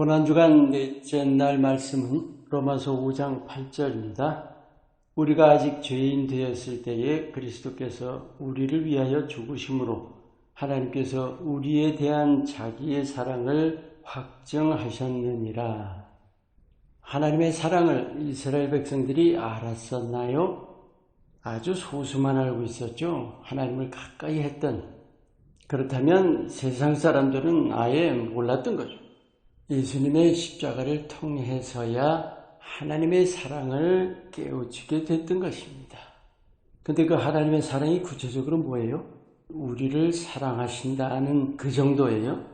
고난주간 넷째 날 말씀은 로마서 5장 8절입니다. 우리가 아직 죄인 되었을 때에 그리스도께서 우리를 위하여 죽으심으로 하나님께서 우리에 대한 자기의 사랑을 확정하셨느니라. 하나님의 사랑을 이스라엘 백성들이 알았었나요? 아주 소수만 알고 있었죠. 하나님을 가까이 했던. 그렇다면 세상 사람들은 아예 몰랐던 거죠. 예수님의 십자가를 통해서야 하나님의 사랑을 깨우치게 됐던 것입니다. 근데 그 하나님의 사랑이 구체적으로 뭐예요? 우리를 사랑하신다는 그 정도예요?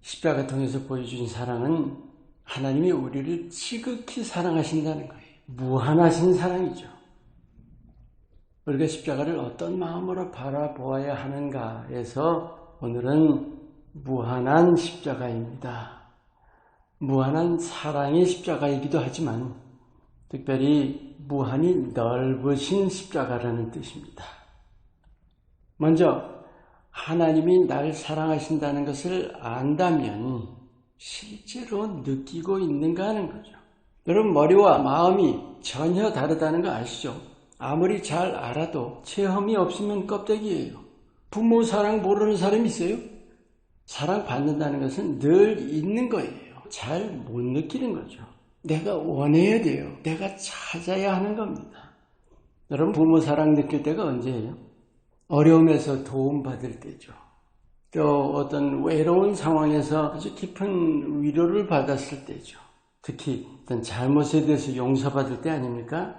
십자가 통해서 보여준 사랑은 하나님이 우리를 지극히 사랑하신다는 거예요. 무한하신 사랑이죠. 우리가 십자가를 어떤 마음으로 바라보아야 하는가에서 오늘은 무한한 십자가입니다. 무한한 사랑의 십자가이기도 하지만 특별히 무한히 넓으신 십자가라는 뜻입니다. 먼저 하나님이 날 사랑하신다는 것을 안다면 실제로 느끼고 있는가 하는 거죠. 여러분, 머리와 마음이 전혀 다르다는 거 아시죠? 아무리 잘 알아도 체험이 없으면 껍데기예요. 부모 사랑 모르는 사람이 있어요? 사랑받는다는 것은 늘 있는 거예요. 잘 못 느끼는 거죠. 내가 원해야 돼요. 내가 찾아야 하는 겁니다. 여러분, 부모 사랑 느낄 때가 언제예요? 어려움에서 도움받을 때죠. 또 어떤 외로운 상황에서 아주 깊은 위로를 받았을 때죠. 특히 어떤 잘못에 대해서 용서받을 때 아닙니까?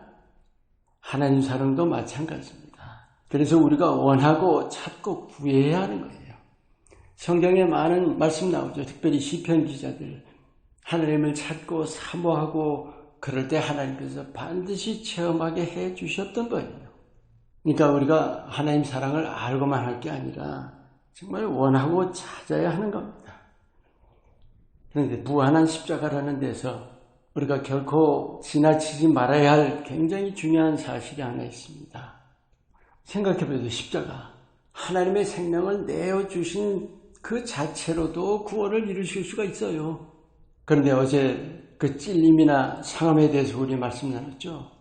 하나님 사랑도 마찬가지입니다. 그래서 우리가 원하고 찾고 구해야 하는 거예요. 성경에 많은 말씀 나오죠. 특별히 시편 기자들. 하나님을 찾고 사모하고 그럴 때 하나님께서 반드시 체험하게 해 주셨던 거예요. 그러니까 우리가 하나님 사랑을 알고만 할 게 아니라 정말 원하고 찾아야 하는 겁니다. 그런데 무한한 십자가라는 데서 우리가 결코 지나치지 말아야 할 굉장히 중요한 사실이 하나 있습니다. 생각해보세요. 십자가. 하나님의 생명을 내어주신 그 자체로도 구원을 이루실 수가 있어요. 그런데 어제 그 찔림이나 상함에 대해서 우리 말씀 나눴죠.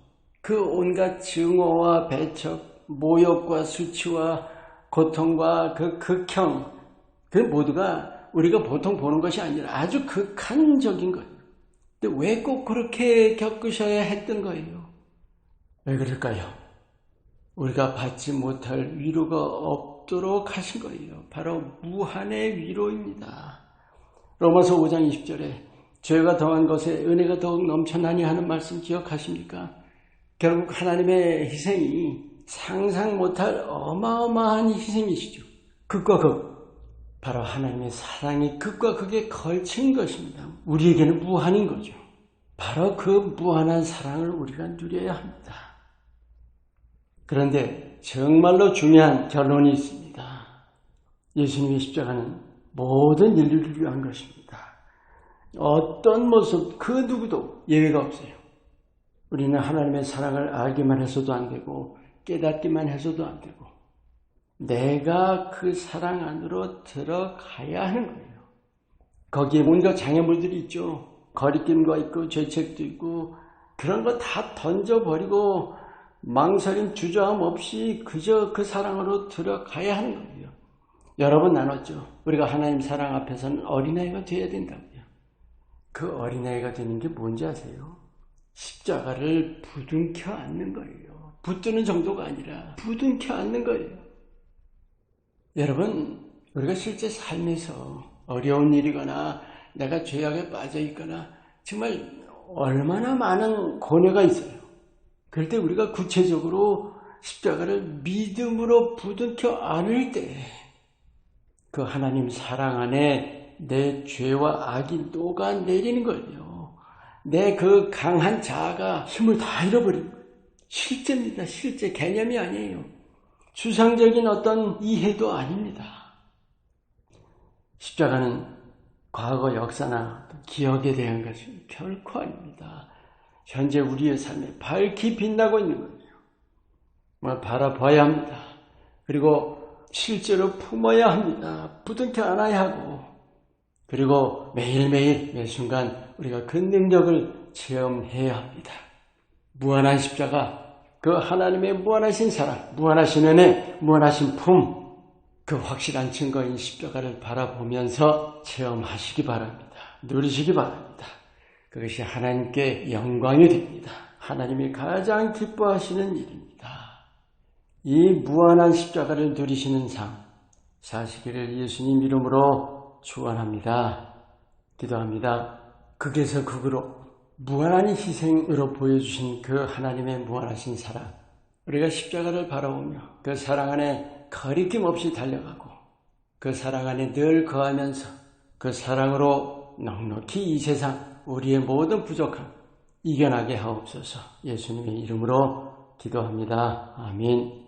그 온갖 증오와 배척, 모욕과 수치와 고통과 그 극형, 그 모두가 우리가 보통 보는 것이 아니라 아주 극한적인 거예요. 근데 왜 꼭 그렇게 겪으셔야 했던 거예요? 왜 그럴까요? 우리가 받지 못할 위로가 없도록 하신 거예요. 바로 무한의 위로입니다. 로마서 5장 20절에 죄가 더한 것에 은혜가 더욱 넘쳐나니 하는 말씀 기억하십니까? 결국 하나님의 희생이 상상 못할 어마어마한 희생이시죠. 극과 극. 바로 하나님의 사랑이 극과 극에 걸친 것입니다. 우리에게는 무한인 거죠. 바로 그 무한한 사랑을 우리가 누려야 합니다. 그런데 정말로 중요한 결론이 있습니다. 예수님의 십자가는 모든 인류를 위한 것입니다. 어떤 모습, 그 누구도 예외가 없어요. 우리는 하나님의 사랑을 알기만 해서도 안 되고 깨닫기만 해서도 안 되고 내가 그 사랑 안으로 들어가야 하는 거예요. 거기에 뭔가 장애물들이 있죠. 거리낌과 있고 죄책도 있고 그런 거 다 던져버리고 망설임 주저함 없이 그저 그 사랑으로 들어가야 하는 거예요. 여러 번 나눴죠. 우리가 하나님 사랑 앞에서는 어린아이가 되어야 된다고요. 그 어린아이가 되는 게 뭔지 아세요? 십자가를 부둥켜 안는 거예요. 붙드는 정도가 아니라 부둥켜 안는 거예요. 여러분, 우리가 실제 삶에서 어려운 일이거나 내가 죄악에 빠져 있거나 정말 얼마나 많은 고뇌가 있어요. 그럴 때 우리가 구체적으로 십자가를 믿음으로 부둥켜 안을 때 그 하나님 사랑 안에 내 죄와 악이 녹아내리는 거예요. 내 그 강한 자아가 힘을 다 잃어버린 거예요. 실제입니다. 실제 개념이 아니에요. 추상적인 어떤 이해도 아닙니다. 십자가는 과거 역사나 기억에 대한 것이 결코 아닙니다. 현재 우리의 삶에 밝히 빛나고 있는 거예요. 바라봐야 합니다. 그리고 실제로 품어야 합니다. 부둥켜 안아야 하고 그리고 매일매일 매 순간 우리가 그 능력을 체험해야 합니다. 무한한 십자가, 그 하나님의 무한하신 사랑, 무한하신 은혜, 무한하신 품, 그 확실한 증거인 십자가를 바라보면서 체험하시기 바랍니다. 누리시기 바랍니다. 그것이 하나님께 영광이 됩니다. 하나님이 가장 기뻐하시는 일입니다. 이 무한한 십자가를 누리시는 삶 사시기를 예수님 이름으로 축원합니다. 기도합니다. 극에서 극으로 무한한 희생으로 보여주신 그 하나님의 무한하신 사랑, 우리가 십자가를 바라보며 그 사랑 안에 거리낌 없이 달려가고 그 사랑 안에 늘 거하면서 그 사랑으로 넉넉히 이 세상 우리의 모든 부족함 이겨나게 하옵소서. 예수님의 이름으로 기도합니다. 아멘.